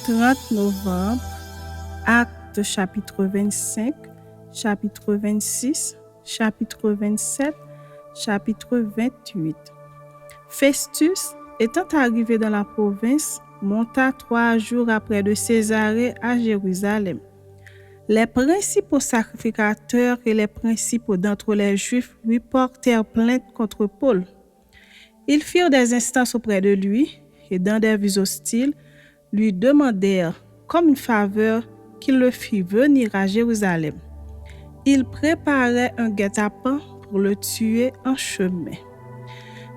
30 novembre, Actes chapitre 25, chapitre 26, chapitre 27, chapitre 28. Festus, étant arrivé dans la province, monta 3 jours après de Césarée à Jérusalem. Les principaux sacrificateurs et les principaux d'entre les Juifs lui portèrent plainte contre Paul. Ils firent des instances auprès de lui et dans des vues hostiles, lui demandèrent comme une faveur qu'il le fît venir à Jérusalem. Ils préparaient un guet-apens pour le tuer en chemin.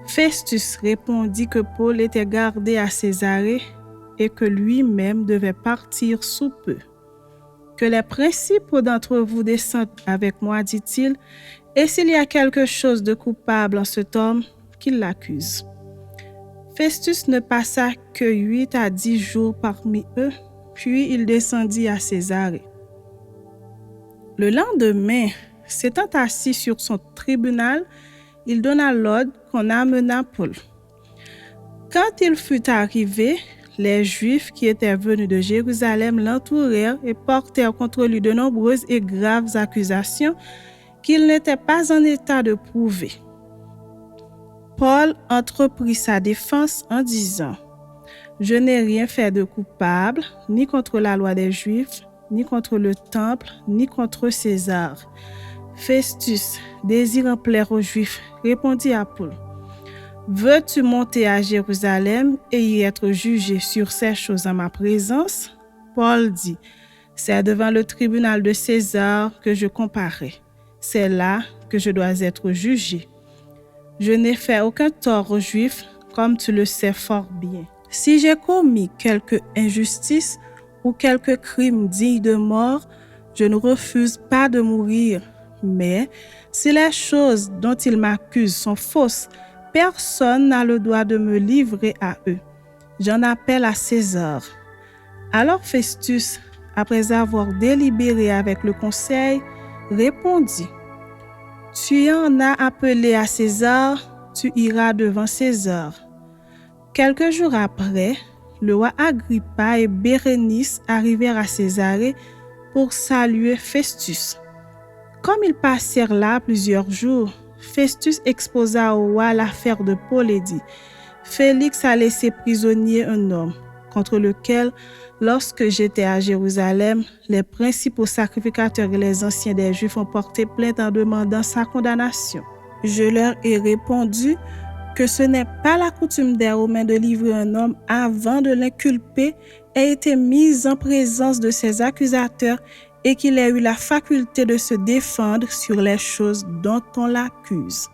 Festus répondit que Paul était gardé à Césarée et que lui-même devait partir sous peu. Que les principaux d'entre vous descendent avec moi, dit-il, et s'il y a quelque chose de coupable en cet homme, qu'il l'accuse. Festus ne passa que 8 à 10 jours parmi eux, puis il descendit à Césarée. Le lendemain, s'étant assis sur son tribunal, il donna l'ordre qu'on amenât Paul. Quand il fut arrivé, les Juifs qui étaient venus de Jérusalem l'entourèrent et portèrent contre lui de nombreuses et graves accusations qu'il n'était pas en état de prouver. Paul entreprit sa défense en disant « Je n'ai rien fait de coupable, ni contre la loi des Juifs, ni contre le temple, ni contre César. » Festus, désirant plaire aux Juifs, répondit à Paul « Veux-tu monter à Jérusalem et y être jugé sur ces choses en ma présence ?» Paul dit « C'est devant le tribunal de César que je comparais. C'est là que je dois être jugé. Je n'ai fait aucun tort aux Juifs, comme tu le sais fort bien. Si j'ai commis quelque injustice ou quelque crime digne de mort, je ne refuse pas de mourir. Mais si les choses dont ils m'accusent sont fausses, personne n'a le droit de me livrer à eux. J'en appelle à César. » Alors Festus, après avoir délibéré avec le conseil, répondit « Tu en as appelé à César, tu iras devant César. » Quelques jours après, le roi Agrippa et Bérénice arrivèrent à Césarée pour saluer Festus. Comme ils passèrent là plusieurs jours, Festus exposa au roi l'affaire de Paul et dit « Félix a laissé prisonnier un homme, contre lequel, lorsque j'étais à Jérusalem, les principaux sacrificateurs et les anciens des Juifs ont porté plainte en demandant sa condamnation. Je leur ai répondu que ce n'est pas la coutume des Romains de livrer un homme avant de l'inculper et été mis en présence de ses accusateurs et qu'il ait eu la faculté de se défendre sur les choses dont on l'accuse.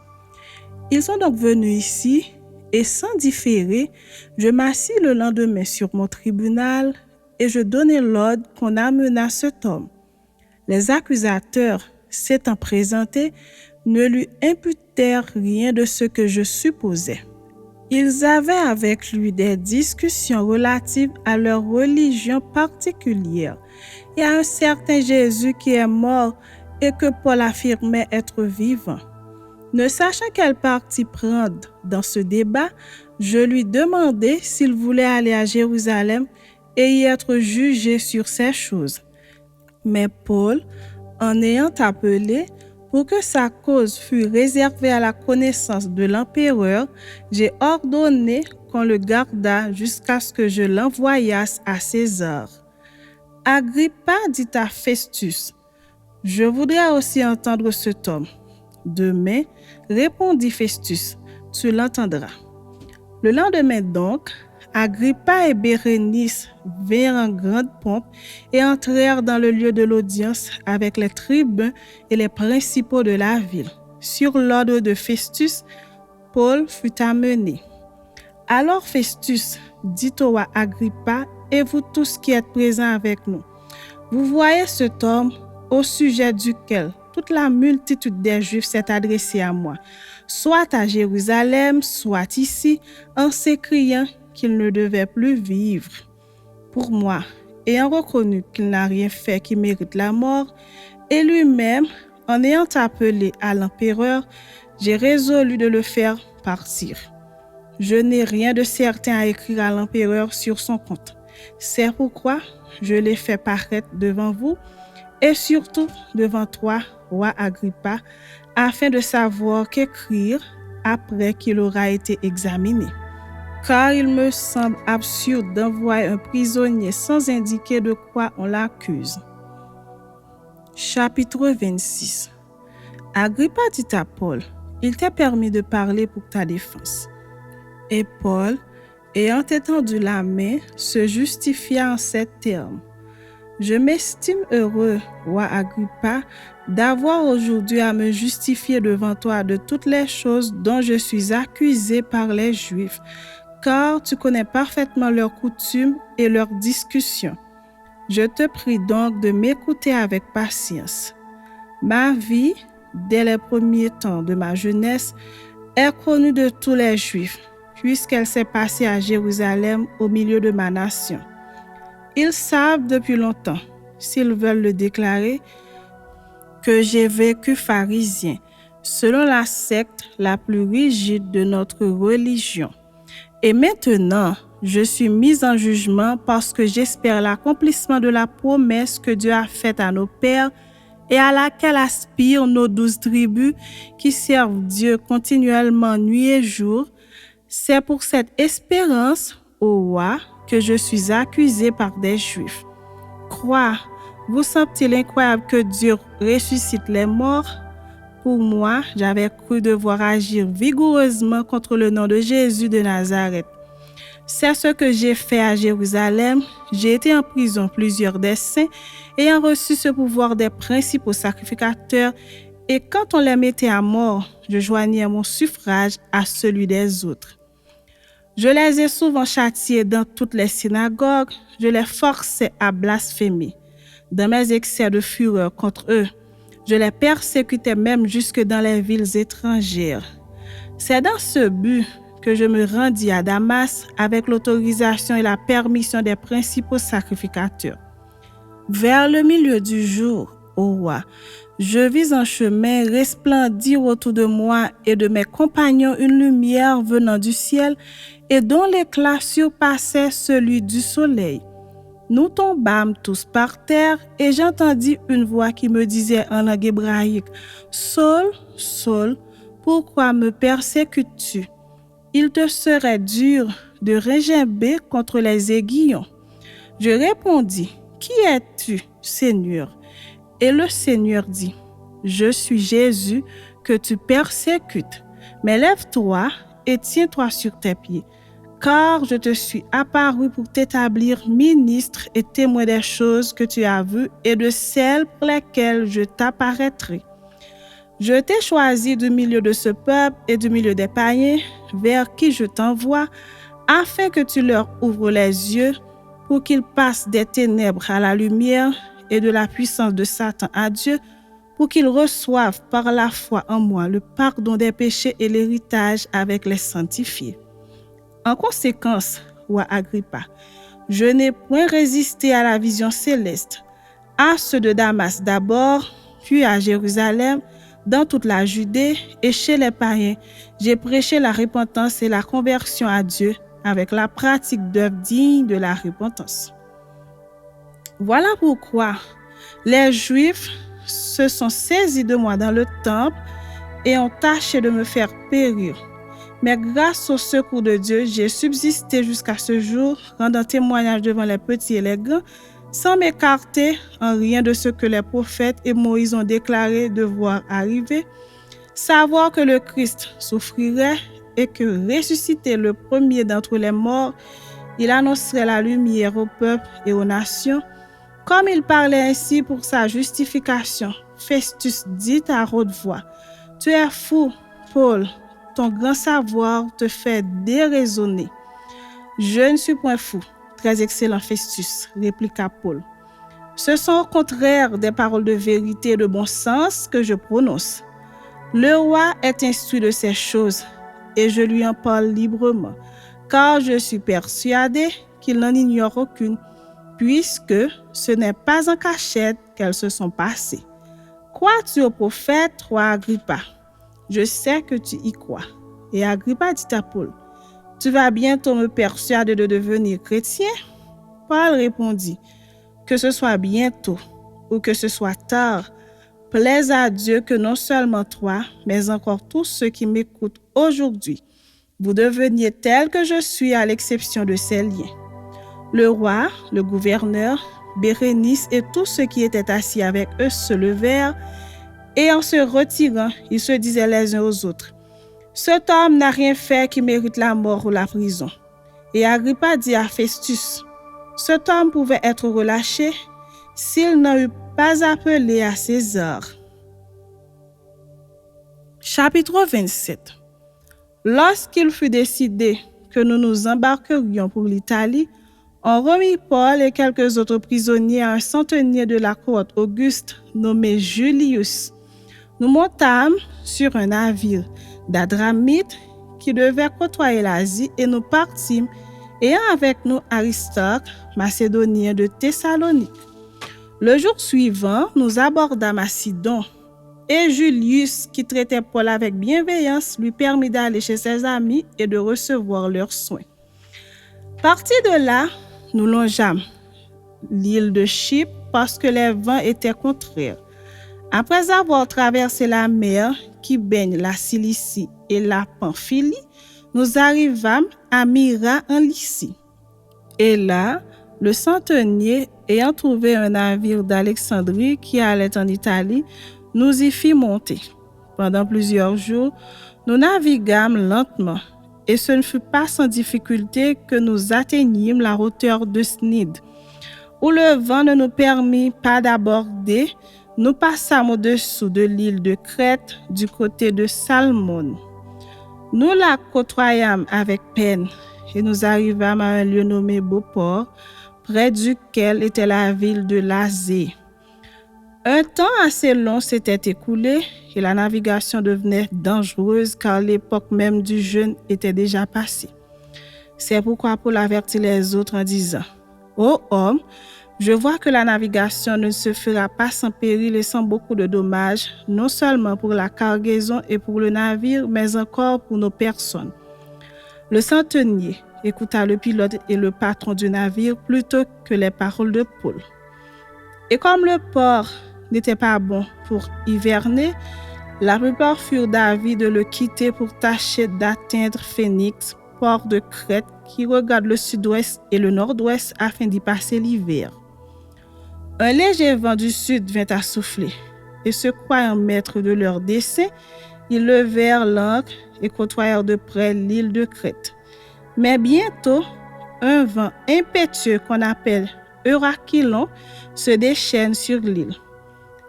Ils sont donc venus ici et sans différer, je m'assis le lendemain sur mon tribunal et je donnai l'ordre qu'on amenât cet homme. Les accusateurs, s'étant présentés, ne lui imputèrent rien de ce que je supposais. Ils avaient avec lui des discussions relatives à leur religion particulière et à un certain Jésus qui est mort et que Paul affirmait être vivant. Ne sachant quel parti prendre dans ce débat, je lui demandai s'il voulait aller à Jérusalem et y être jugé sur ces choses. Mais Paul, en ayant appelé, pour que sa cause fût réservée à la connaissance de l'empereur, j'ai ordonné qu'on le gardât jusqu'à ce que je l'envoyasse à César. Agrippa dit à Festus, « Je voudrais aussi entendre cet homme. » « Demain, répondit Festus, tu l'entendras. » Le lendemain donc, Agrippa et Bérénice vinrent en grande pompe et entrèrent dans le lieu de l'audience avec les tribuns et les principaux de la ville. Sur l'ordre de Festus, Paul fut amené. Alors Festus dit au roi Agrippa et vous tous qui êtes présents avec nous, vous voyez cet homme au sujet duquel toute la multitude des Juifs s'est adressée à moi, soit à Jérusalem, soit ici, en s'écriant qu'il ne devait plus vivre. Pour moi, ayant reconnu qu'il n'a rien fait qui mérite la mort, et lui-même, en ayant appelé à l'empereur, j'ai résolu de le faire partir. Je n'ai rien de certain à écrire à l'empereur sur son compte. C'est pourquoi je l'ai fait paraître devant vous et surtout devant toi, roi Agrippa, afin de savoir qu'écrire après qu'il aura été examiné. Car il me semble absurde d'envoyer un prisonnier sans indiquer de quoi on l'accuse. Chapitre 26. Agrippa dit à Paul, il t'est permis de parler pour ta défense. Et Paul, ayant étendu la main, se justifia en ces termes. Je m'estime heureux, roi Agrippa, d'avoir aujourd'hui à me justifier devant toi de toutes les choses dont je suis accusé par les Juifs, car tu connais parfaitement leurs coutumes et leurs discussions. Je te prie donc de m'écouter avec patience. Ma vie, dès les premiers temps de ma jeunesse, est connue de tous les Juifs, puisqu'elle s'est passée à Jérusalem au milieu de ma nation. Ils savent depuis longtemps, s'ils veulent le déclarer, que j'ai vécu pharisien, selon la secte la plus rigide de notre religion. Et maintenant, je suis mise en jugement parce que j'espère l'accomplissement de la promesse que Dieu a faite à nos pères et à laquelle aspirent nos 12 tribus qui servent Dieu continuellement nuit et jour. C'est pour cette espérance, ô roi, que je suis accusé par des Juifs. Quoi, vous semble-t-il incroyable que Dieu ressuscite les morts? Pour moi, j'avais cru devoir agir vigoureusement contre le nom de Jésus de Nazareth. C'est ce que j'ai fait à Jérusalem. J'ai été en prison plusieurs des saints, ayant reçu ce pouvoir des principaux sacrificateurs, et quand on les mettait à mort, je joignais mon suffrage à celui des autres. Je les ai souvent châtiés dans toutes les synagogues, je les forçais à blasphémer. Dans mes excès de fureur contre eux, je les persécutais même jusque dans les villes étrangères. C'est dans ce but que je me rendis à Damas avec l'autorisation et la permission des principaux sacrificateurs. Vers le milieu du jour, ô roi, je vis un chemin resplendir autour de moi et de mes compagnons une lumière venant du ciel et dont l'éclat surpassait celui du soleil. Nous tombâmes tous par terre et j'entendis une voix qui me disait en langue hébraïque, « Saul, Saul, pourquoi me persécutes-tu? Il te serait dur de regimber contre les aiguillons. » Je répondis, « Qui es-tu, Seigneur? » Et le Seigneur dit, « Je suis Jésus que tu persécutes. Mais lève-toi et tiens-toi sur tes pieds, car je te suis apparu pour t'établir ministre et témoin des choses que tu as vues et de celles pour lesquelles je t'apparaîtrai. Je t'ai choisi du milieu de ce peuple et du milieu des païens, vers qui je t'envoie, afin que tu leur ouvres les yeux, pour qu'ils passent des ténèbres à la lumière et de la puissance de Satan à Dieu, pour qu'ils reçoivent par la foi en moi le pardon des péchés et l'héritage avec les sanctifiés. En conséquence, roi Agrippa, je n'ai point résisté à la vision céleste, à ceux de Damas d'abord, puis à Jérusalem, dans toute la Judée et chez les païens, j'ai prêché la repentance et la conversion à Dieu avec la pratique d'œuvres dignes de la repentance. Voilà pourquoi les Juifs se sont saisis de moi dans le temple et ont tâché de me faire périr. Mais grâce au secours de Dieu, j'ai subsisté jusqu'à ce jour, rendant témoignage devant les petits et les grands, sans m'écarter en rien de ce que les prophètes et Moïse ont déclaré devoir arriver, savoir que le Christ souffrirait et que ressuscité le premier d'entre les morts, il annoncerait la lumière au peuple et aux nations. Comme il parlait ainsi pour sa justification, Festus dit à haute voix, « Tu es fou, Paul, ton grand savoir te fait déraisonner. » « Je ne suis point fou, très excellent Festus, répliqua Paul. Ce sont au contraire des paroles de vérité et de bon sens que je prononce. Le roi est instruit de ces choses et je lui en parle librement, car je suis persuadé qu'il n'en ignore aucune, puisque ce n'est pas en cachette qu'elles se sont passées. Crois-tu au prophète, roi Agrippa? Je sais que tu y crois. Et Agrippa dit à Paul, « Tu vas bientôt me persuader de devenir chrétien? » Paul répondit, « Que ce soit bientôt ou que ce soit tard, plaise à Dieu que non seulement toi, mais encore tous ceux qui m'écoutent aujourd'hui, vous deveniez tels que je suis à l'exception de ces liens. » Le roi, le gouverneur, Bérénice et tous ceux qui étaient assis avec eux se levèrent et en se retirant, ils se disaient les uns aux autres, « Cet homme n'a rien fait qui mérite la mort ou la prison. » Et Agrippa dit à Festus, « Cet homme pouvait être relâché s'il n'a eu pas appelé à César. » Chapitre 27. Lorsqu'il fut décidé que nous nous embarquerions pour l'Italie, on remit Paul et quelques autres prisonniers à un centenier de la cohorte Auguste nommé Julius. Nous montâmes sur un navire d'Adramite qui devait côtoyer l'Asie et nous partîmes, ayant avec nous Aristarque, macédonien de Thessalonique. Le jour suivant, nous abordâmes à Sidon et Julius, qui traitait Paul avec bienveillance, lui permit d'aller chez ses amis et de recevoir leurs soins. Partis de là, nous longeâmes l'île de Chypre parce que les vents étaient contraires. Après avoir traversé la mer qui baigne la Cilicie et la Pamphylie, nous arrivâmes à Myra en Lycie. Et là, le centenier, ayant trouvé un navire d'Alexandrie qui allait en Italie, nous y fit monter. Pendant plusieurs jours, nous naviguâmes lentement, et ce ne fut pas sans difficulté que nous atteignîmes la hauteur de Snide, où le vent ne nous permit pas d'aborder. Nous passâmes au-dessous de l'île de Crète du côté de Salmone. Nous la côtoyâmes avec peine et nous arrivâmes à un lieu nommé Beauport, près duquel était la ville de Lasée. Un temps assez long s'était écoulé et la navigation devenait dangereuse car l'époque même du jeûne était déjà passée. C'est pourquoi Paul avertit les autres en disant, « Ô homme, je vois que la navigation ne se fera pas sans péril et sans beaucoup de dommages, non seulement pour la cargaison et pour le navire, mais encore pour nos personnes. » Le centenier écouta le pilote et le patron du navire plutôt que les paroles de Paul. Et comme le port n'était pas bon pour hiverner, la plupart furent d'avis de le quitter pour tâcher d'atteindre Phénix, port de Crète qui regarde le sud-ouest et le nord-ouest afin d'y passer l'hiver. Un léger vent du sud vint à souffler, et se croyant maîtres de leur dessein, ils levèrent l'ancre et côtoyèrent de près l'île de Crète. Mais bientôt, un vent impétueux qu'on appelle Eurachylon se déchaîne sur l'île.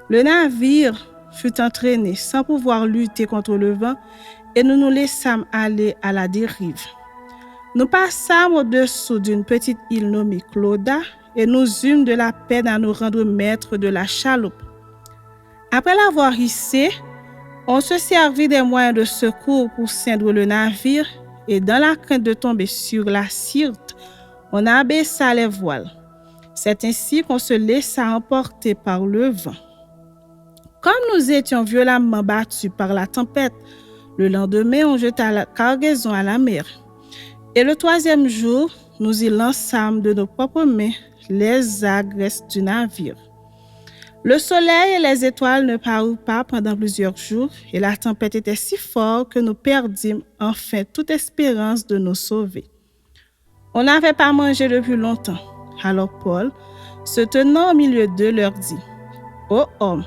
Le navire fut entraîné sans pouvoir lutter contre le vent, et nous nous laissâmes aller à la dérive. Nous passâmes au-dessous d'une petite île nommée Clauda, et nous eûmes de la peine à nous rendre maîtres de la chaloupe. Après l'avoir hissée, on se servit des moyens de secours pour ceindre le navire, et dans la crainte de tomber sur la Syrte, on abaissa les voiles. C'est ainsi qu'on se laissa emporter par le vent. Comme nous étions violemment battus par la tempête, le lendemain, on jeta la cargaison à la mer. Et le 3e jour, nous y lançâmes de nos propres mains les agresses du navire. Le soleil et les étoiles ne parurent pas pendant plusieurs jours, et la tempête était si forte que nous perdîmes enfin toute espérance de nous sauver. On n'avait pas mangé depuis longtemps. Alors Paul, se tenant au milieu d'eux, leur dit, « Ô homme,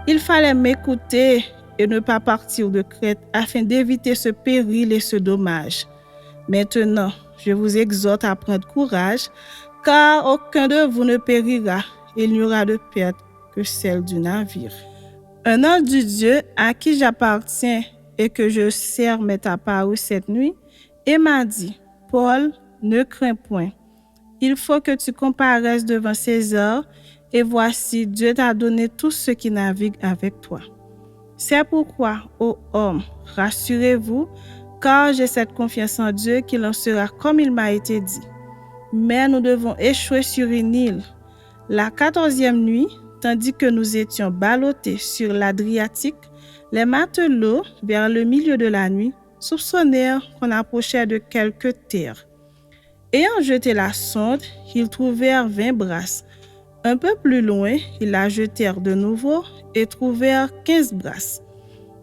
il fallait m'écouter et ne pas partir de Crète afin d'éviter ce péril et ce dommage. Maintenant, je vous exhorte à prendre courage, car aucun de vous ne périra, et il n'y aura de perte que celle du navire. » Un ange du Dieu à qui j'appartiens et que je sers m'est apparu cette nuit et m'a dit, « Paul, ne crains point. Il faut que tu comparaisses devant César, et voici, Dieu t'a donné tous ceux qui naviguent avec toi. C'est pourquoi, ô homme, rassurez-vous, car j'ai cette confiance en Dieu qu'il en sera comme il m'a été dit. Mais nous devons échouer sur une île. La 14e nuit, tandis que nous étions ballottés sur l'Adriatique, les matelots, vers le milieu de la nuit, soupçonnèrent qu'on approchait de quelque terre. Ayant jeté la sonde, ils trouvèrent 20 brasses. Un peu plus loin, ils la jetèrent de nouveau et trouvèrent 15 brasses.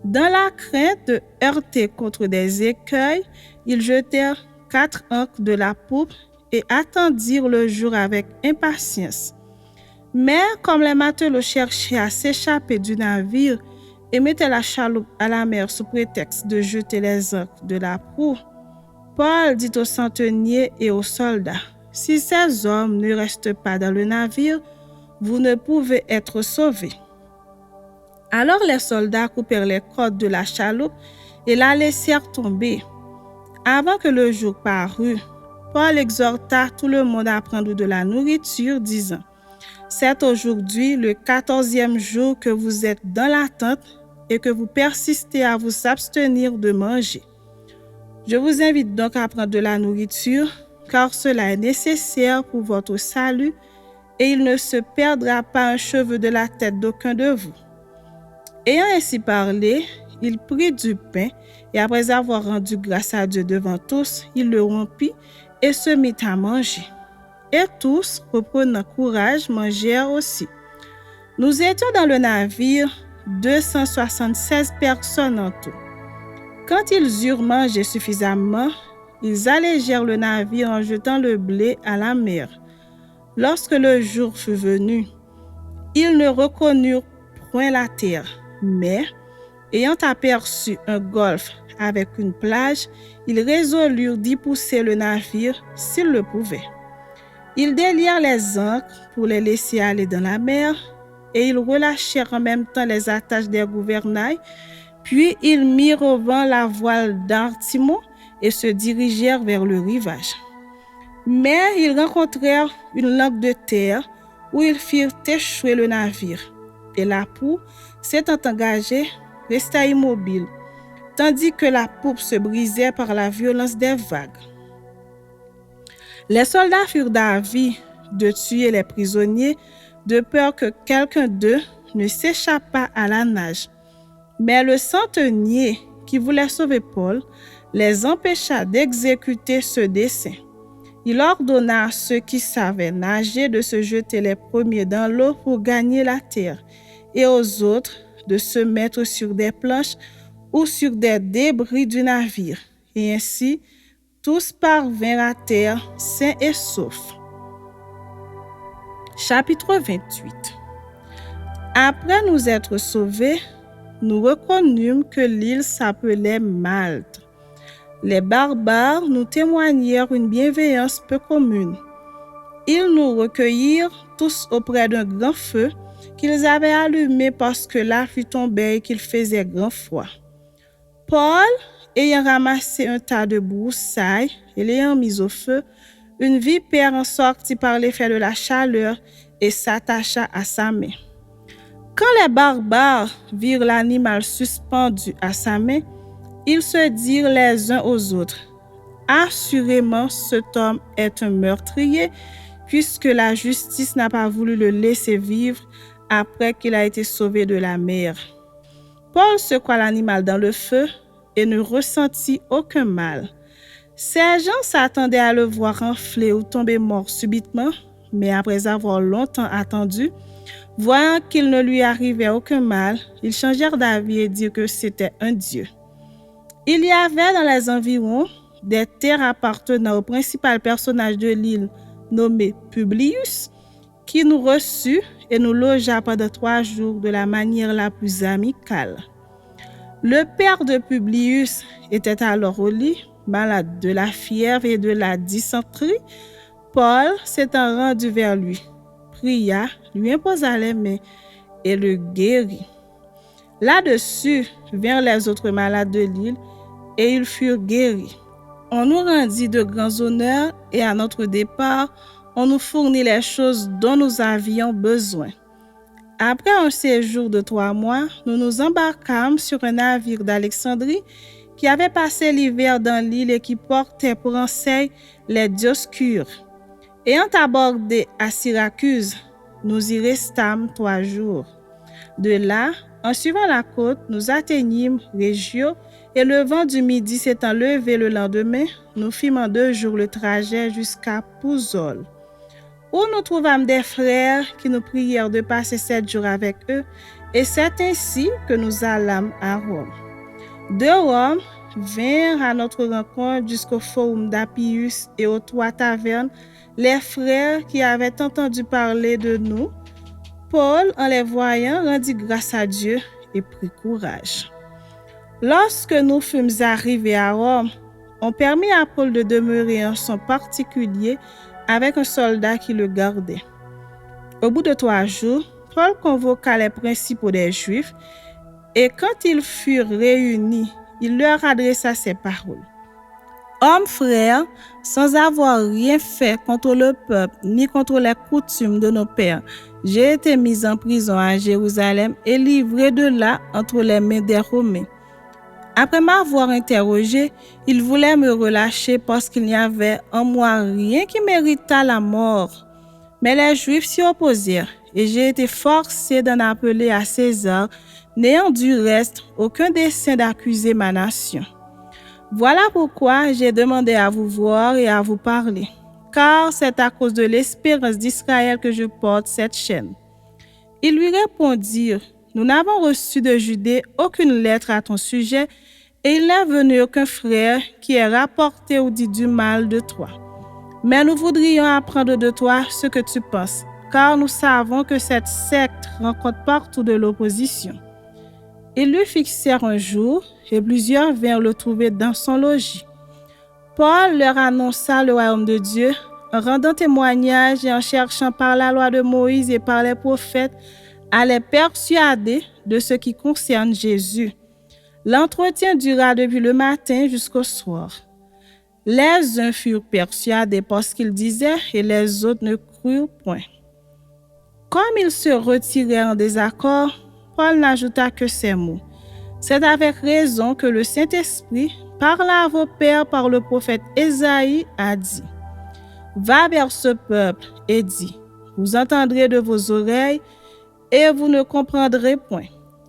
Dans la crainte de heurter contre des écueils, ils jetèrent 4 ancres de la poupe et attendirent le jour avec impatience. Mais comme les matelots cherchaient à s'échapper du navire et mettaient la chaloupe à la mer sous prétexte de jeter les ancres de la proue, Paul dit aux centeniers et aux soldats, « Si ces hommes ne restent pas dans le navire, vous ne pouvez être sauvés. » Alors les soldats coupèrent les cordes de la chaloupe et la laissèrent tomber. Avant que le jour parût, Paul exhorta tout le monde à prendre de la nourriture, disant, « C'est aujourd'hui le 14e jour que vous êtes dans la tente et que vous persistez à vous abstenir de manger. Je vous invite donc à prendre de la nourriture, car cela est nécessaire pour votre salut, et il ne se perdra pas un cheveu de la tête d'aucun de vous. » Ayant ainsi parlé, il prit du pain, et après avoir rendu grâce à Dieu devant tous, il le rompit et se mit à manger. Et tous, reprenant courage, mangèrent aussi. Nous étions dans le navire 276 personnes en tout. Quand ils eurent mangé suffisamment, ils allégèrent le navire en jetant le blé à la mer. Lorsque le jour fut venu, ils ne reconnurent point la terre, mais, ayant aperçu un golfe avec une plage, ils résolurent d'y pousser le navire s'ils le pouvaient. Ils délièrent les ancres pour les laisser aller dans la mer, et ils relâchèrent en même temps les attaches des gouvernails, puis ils mirent au vent la voile d'Artimon et se dirigèrent vers le rivage. Mais ils rencontrèrent une langue de terre où ils firent échouer le navire, et la proue, s'étant engagée, resta immobile, tandis que la poupe se brisait par la violence des vagues. Les soldats furent d'avis de tuer les prisonniers, de peur que quelqu'un d'eux ne s'échappât à la nage. Mais le centenier, qui voulait sauver Paul, les empêcha d'exécuter ce dessein. Il ordonna à ceux qui savaient nager de se jeter les premiers dans l'eau pour gagner la terre, et aux autres de se mettre sur des planches ou sur des débris du navire. Et ainsi, tous parvinrent à terre sains et saufs. Chapitre 28. Après nous être sauvés, nous reconnûmes que l'île s'appelait Malte. Les barbares nous témoignèrent une bienveillance peu commune. Ils nous recueillirent tous auprès d'un grand feu qu'ils avaient allumé parce que la pluie tombait et qu'il faisait grand froid. Paul, ayant ramassé un tas de broussailles et l'ayant mis au feu, une vipère en sortit par l'effet de la chaleur et s'attacha à sa main. Quand les barbares virent l'animal suspendu à sa main, ils se dirent les uns aux autres, « Assurément, cet homme est un meurtrier, puisque la justice n'a pas voulu le laisser vivre après qu'il a été sauvé de la mer. » Paul secoua l'animal dans le feu et ne ressentit aucun mal. Ces gens s'attendaient à le voir enfler ou tomber mort subitement, mais après avoir longtemps attendu, voyant qu'il ne lui arrivait aucun mal, ils changèrent d'avis et dirent que c'était un dieu. Il y avait dans les environs des terres appartenant au principal personnage de l'île nommé Publius, qui nous reçut et nous logea pendant 3 jours de la manière la plus amicale. Le père de Publius était alors au lit, malade de la fièvre et de la dysenterie. Paul, s'étant rendu vers lui, pria, lui imposa les mains et le guérit. Là-dessus vinrent les autres malades de l'île et ils furent guéris. On nous rendit de grands honneurs et à notre départ, on nous fournit les choses dont nous avions besoin. Après un séjour de 3 mois, nous nous embarquâmes sur un navire d'Alexandrie qui avait passé l'hiver dans l'île et qui portait pour enseigne les Dioscures. Ayant abordé à Syracuse, nous y restâmes 3 jours. De là, en suivant la côte, nous atteignîmes Régio Et le vent du midi s'étant levé le lendemain, nous fîmes en 2 jours le trajet jusqu'à Pouzol, où nous trouvâmes des frères qui nous prièrent de passer 7 jours avec eux, et c'est ainsi que nous allâmes à Rome. De Rome vinrent à notre rencontre jusqu'au forum d'Appius et aux 3 tavernes les frères qui avaient entendu parler de nous. Paul, en les voyant, rendit grâce à Dieu et prit courage. Lorsque nous fûmes arrivés à Rome, on permit à Paul de demeurer en son particulier avec un soldat qui le gardait. Au bout de 3 jours, Paul convoqua les principaux des Juifs, et quand ils furent réunis, il leur adressa ces paroles. Hommes frères, sans avoir rien fait contre le peuple ni contre les coutumes de nos pères, j'ai été mis en prison à Jérusalem et livré de là entre les mains des Romains. Après m'avoir interrogé, ils voulaient me relâcher parce qu'il n'y avait en moi rien qui méritât la mort. Mais les Juifs s'y opposèrent et j'ai été forcé d'en appeler à César, n'ayant du reste aucun dessein d'accuser ma nation. Voilà pourquoi j'ai demandé à vous voir et à vous parler, car c'est à cause de l'espérance d'Israël que je porte cette chaîne. Ils lui répondirent, nous n'avons reçu de Judée aucune lettre à ton sujet, et il n'est venu aucun frère qui ait rapporté ou dit du mal de toi. Mais nous voudrions apprendre de toi ce que tu penses, car nous savons que cette secte rencontre partout de l'opposition. Ils lui fixèrent un jour, et plusieurs vinrent le trouver dans son logis. Paul leur annonça le royaume de Dieu, en rendant témoignage et en cherchant par la loi de Moïse et par les prophètes à les persuader de ce qui concerne Jésus. L'entretien dura depuis le matin jusqu'au soir. Les uns furent persuadés par ce qu'il disait et les autres ne crurent point. Comme ils se retiraient en désaccord, Paul n'ajouta que ces mots. C'est avec raison que le Saint-Esprit, parlant à vos pères par le prophète Ésaïe, a dit « Va vers ce peuple et dis, vous entendrez de vos oreilles et vous ne comprendrez point.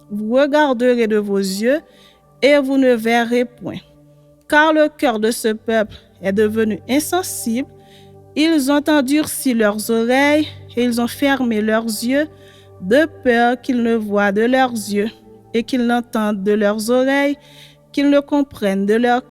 Vous regarderez de vos yeux et vous ne verrez point. Car le cœur de ce peuple est devenu insensible, ils ont endurci leurs oreilles et ils ont fermé leurs yeux, de peur qu'ils ne voient de leurs yeux et qu'ils n'entendent de leurs oreilles, qu'ils ne comprennent de leur